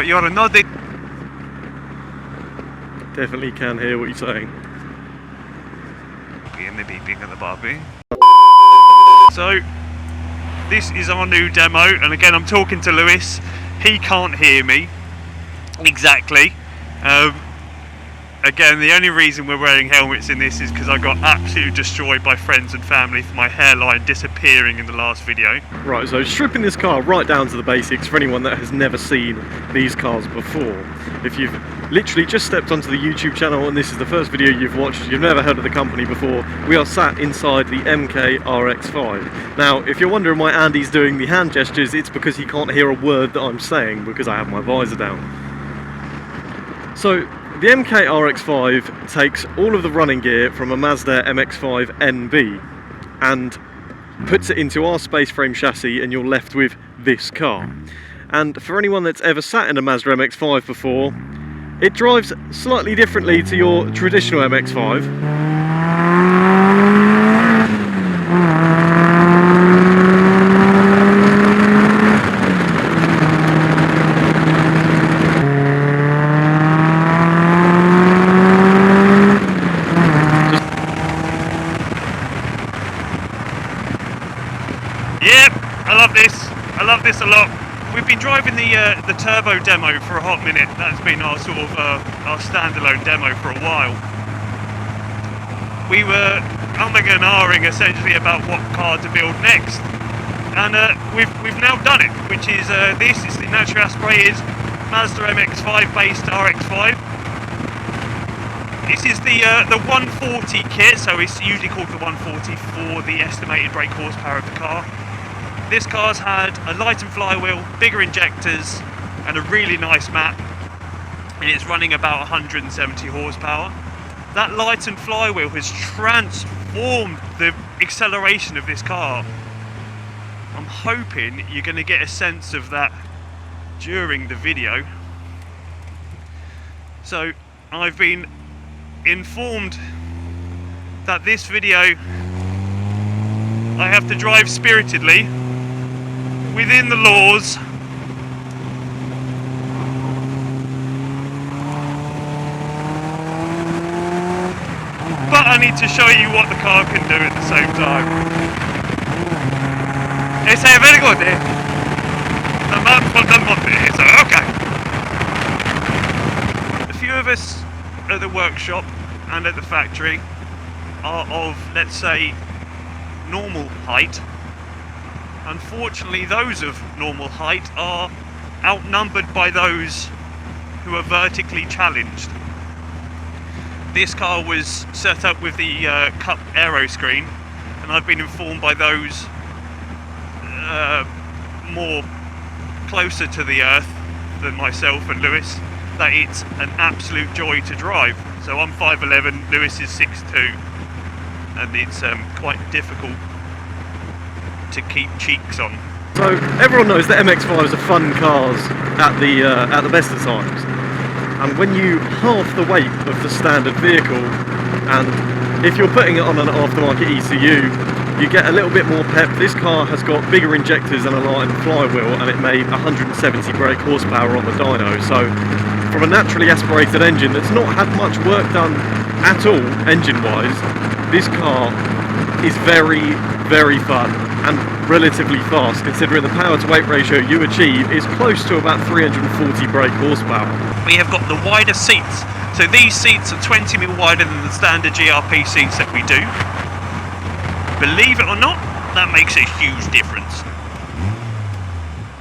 You're not the... Definitely can hear what you're saying. And the beeping and the barbie. So, this is our new demo, and again I'm talking to Lewis. He can't hear me exactly. Again, the only reason we're wearing helmets in this is because I got absolutely destroyed by friends and family for my hairline disappearing in the last video. Right, so stripping this car right down to the basics for anyone that has never seen these cars before. If you've literally just stepped onto the YouTube channel and this is the first video you've watched, you've never heard of the company before, we are sat inside the MK RX-5. Now, if you're wondering why Andy's doing the hand gestures, it's because he can't hear a word that I'm saying because I have my visor down. So, the MK RX-5 takes all of the running gear from a Mazda MX-5 NB and puts it into our space frame chassis, and you're left with this car. And for anyone that's ever sat in a Mazda MX-5 before, it drives slightly differently to your traditional MX-5. I love this a lot. We've been driving the turbo demo for a hot minute. That's been our sort of our standalone demo for a while. We were umming and ahhing essentially about what car to build next, and we've now done it. Which is this is the naturally aspirated Mazda MX-5 based RX-5. This is the 140 kit, so it's usually called the 140 for the estimated brake horsepower of the car. This car's had a lightened flywheel, bigger injectors, and a really nice map, and it's running about 170 horsepower. That lightened flywheel has transformed the acceleration of this car. I'm hoping you're going to get a sense of that during the video. So, I've been informed that this video I have to drive spiritedly within the laws, but I need to show you what the car can do at the same time. It's very good. Okay. A few of us at the workshop and at the factory are of, let's say, normal height. Unfortunately, those of normal height are outnumbered by those who are vertically challenged. This car was set up with the cup aero screen, and I've been informed by those more closer to the earth than myself and Lewis that it's an absolute joy to drive. So I'm 5'11", Lewis is 6'2", and it's quite difficult to keep cheeks on. So everyone knows that MX-5s are fun cars at the best of times, and when you half the weight of the standard vehicle, and if you're putting it on an aftermarket ECU, you get a little bit more pep. This car has got bigger injectors and a lightened flywheel, and it made 170 brake horsepower on the dyno. So from a naturally aspirated engine that's not had much work done at all engine wise, this car is very, very fun and relatively fast, considering the power to weight ratio you achieve is close to about 340 brake horsepower. We have got the wider seats, so these seats are 20mm wider than the standard GRP seats that we do. Believe it or not, that makes a huge difference.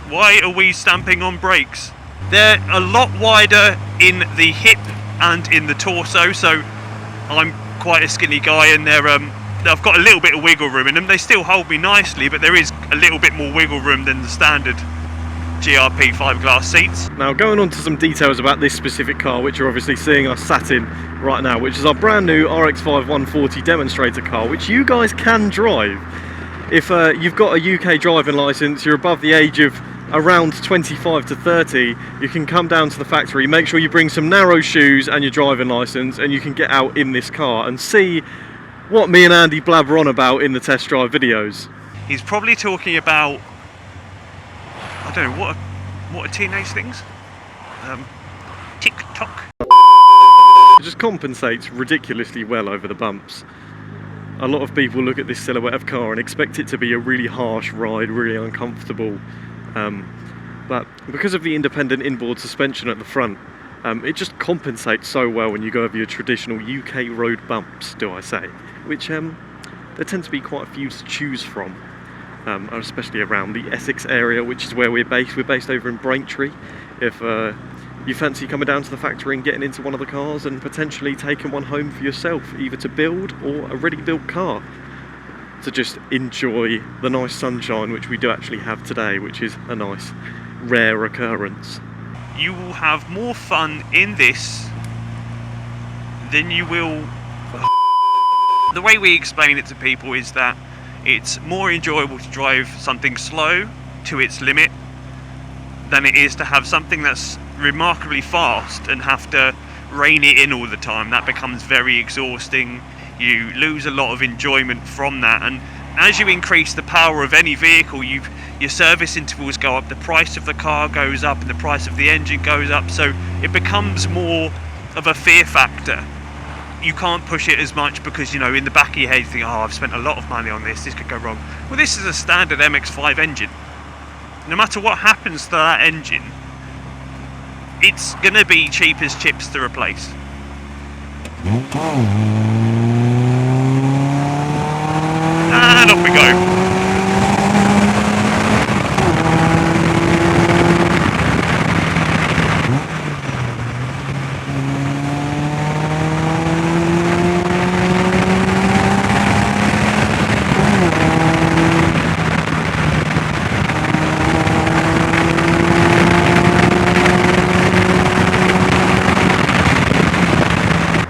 Why are we stamping on brakes They're a lot wider in the hip and in the torso, so I'm quite a skinny guy, and I've got a little bit of wiggle room in them. They still hold me nicely, but there is a little bit more wiggle room than the standard GRP 5-glass seats. Now, going on to some details about this specific car, which you're obviously seeing us sat in right now, which is our brand new RX-5 140 demonstrator car, which you guys can drive. If you've got a UK driving licence, you're above the age of around 25 to 30, you can come down to the factory, make sure you bring some narrow shoes and your driving licence, and you can get out in this car and see what me and Andy blabber on about in the test drive videos. He's probably talking about, I don't know, what are teenage things? TikTok. It just compensates ridiculously well over the bumps. A lot of people look at this silhouette of car and expect it to be a really harsh ride, really uncomfortable. But because of the independent inboard suspension at the front, it just compensates so well when you go over your traditional UK road bumps, do I say, which there tend to be quite a few to choose from, especially around the Essex area, which is where we're based. We're based over in Braintree. If you fancy coming down to the factory and getting into one of the cars and potentially taking one home for yourself, either to build or a ready-built car, to just enjoy the nice sunshine which we do actually have today, which is a nice rare occurrence. You will have more fun in this than you will... The way we explain it to people is that it's more enjoyable to drive something slow to its limit than it is to have something that's remarkably fast and have to rein it in all the time. That becomes very exhausting. You lose a lot of enjoyment from that, and as you increase the power of any vehicle, your service intervals go up, the price of the car goes up, and the price of the engine goes up, so it becomes more of a fear factor. You can't push it as much because, you know, in the back of your head you think, oh, I've spent a lot of money on this could go wrong. Well, this is a standard MX-5 engine. No matter what happens to that engine, it's going to be cheap as chips to replace. And off we go.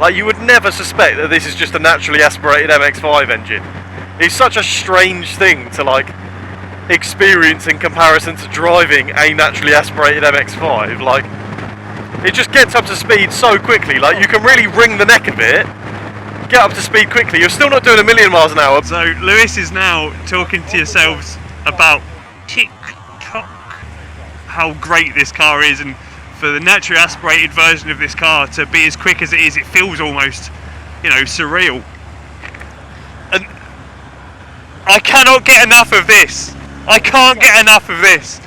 Like, you would never suspect that this is just a naturally aspirated MX-5 engine. It's such a strange thing to, like, experience in comparison to driving a naturally aspirated MX-5. Like, it just gets up to speed so quickly. Like, you can really wring the neck of it, get up to speed quickly. You're still not doing 1,000,000 miles an hour. So Lewis is now talking to yourselves about TikTok, how great this car is, and for the naturally aspirated version of this car to be as quick as it is, it feels almost, you know, surreal. And I cannot get enough of this. I can't get enough of this.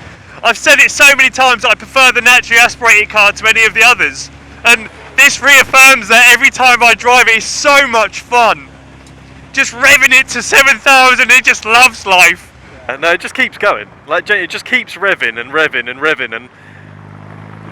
I've said it so many times, I prefer the naturally aspirated car to any of the others, and this reaffirms that every time I drive it. It's so much fun. Just revving it to 7,000, it just loves life. No, it just keeps going. Like, it just keeps revving and revving and revving, and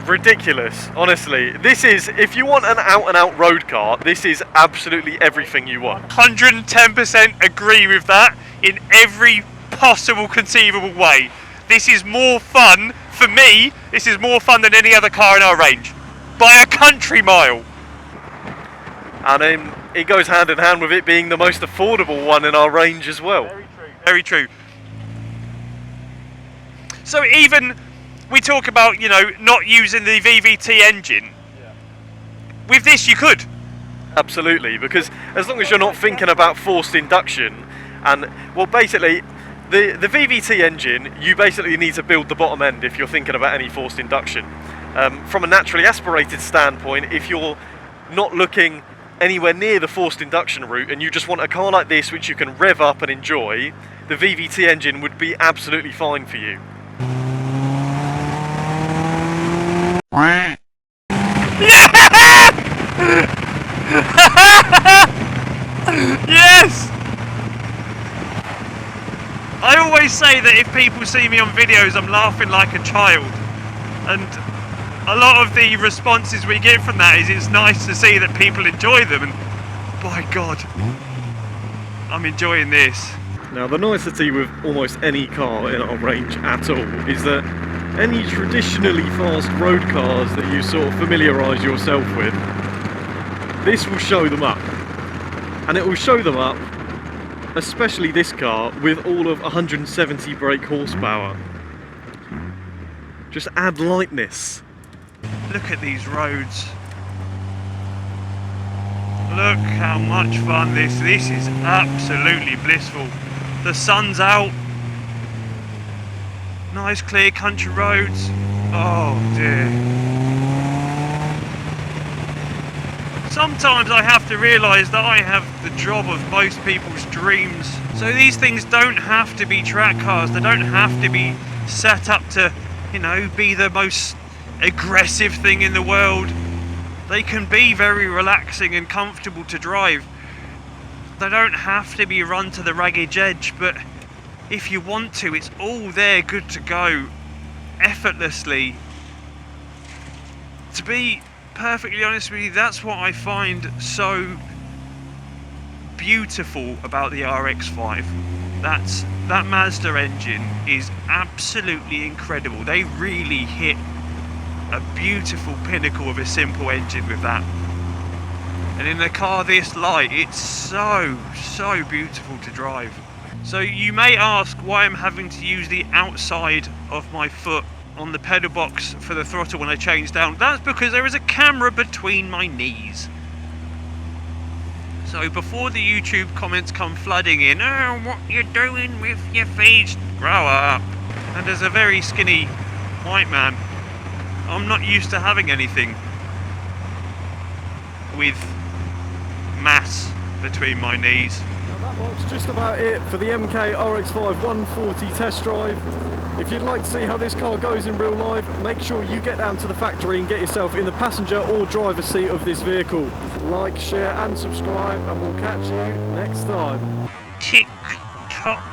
ridiculous. Honestly, this is, if you want an out-and-out road car, this is absolutely everything you want. 110% agree with that in every possible conceivable way. This is more fun, for me, this is more fun than any other car in our range. By a country mile. And then it goes hand in hand with it being the most affordable one in our range as well. Very true. Very true. So even, we talk about, you know, not using the VVT engine. Yeah. With this you could. Absolutely, because as long as you're not thinking about forced induction, and, well, basically, the VVT engine, you basically need to build the bottom end if you're thinking about any forced induction. From a naturally aspirated standpoint, if you're not looking anywhere near the forced induction route and you just want a car like this which you can rev up and enjoy, the VVT engine would be absolutely fine for you. Yes! I always say that if people see me on videos I'm laughing like a child, and a lot of the responses we get from that is it's nice to see that people enjoy them, and by God, I'm enjoying this. Now the nicety with almost any car in our range at all is that any traditionally fast road cars that you sort of familiarise yourself with, this will show them up. And it will show them up, especially this car, with all of 170 brake horsepower. Just add lightness. Look at these roads. Look how much fun this is absolutely blissful. The sun's out. Nice clear country roads. Oh dear. Sometimes I have to realise that I have the job of most people's dreams. So these things don't have to be track cars. They don't have to be set up to, you know, be the most aggressive thing in the world. They can be very relaxing and comfortable to drive. They don't have to be run to the ragged edge, but if you want to, it's all there, good to go, effortlessly. To be perfectly honest with you, that's what I find so beautiful about the RX-5. That Mazda engine is absolutely incredible. They really hit a beautiful pinnacle of a simple engine with that. And in a car this light, it's so beautiful to drive. So you may ask why I'm having to use the outside of my foot on the pedal box for the throttle when I change down. That's because there is a camera between my knees. So before the YouTube comments come flooding in, oh, what you doing with your feet? Grow up. And as a very skinny white man, I'm not used to having anything with mass between my knees. Now that marks just about it for the MK RX-5 140 test drive. If you'd like to see how this car goes in real life, make sure you get down to the factory and get yourself in the passenger or driver's seat of this vehicle. Like, share and subscribe, and we'll catch you next time. Tick tock.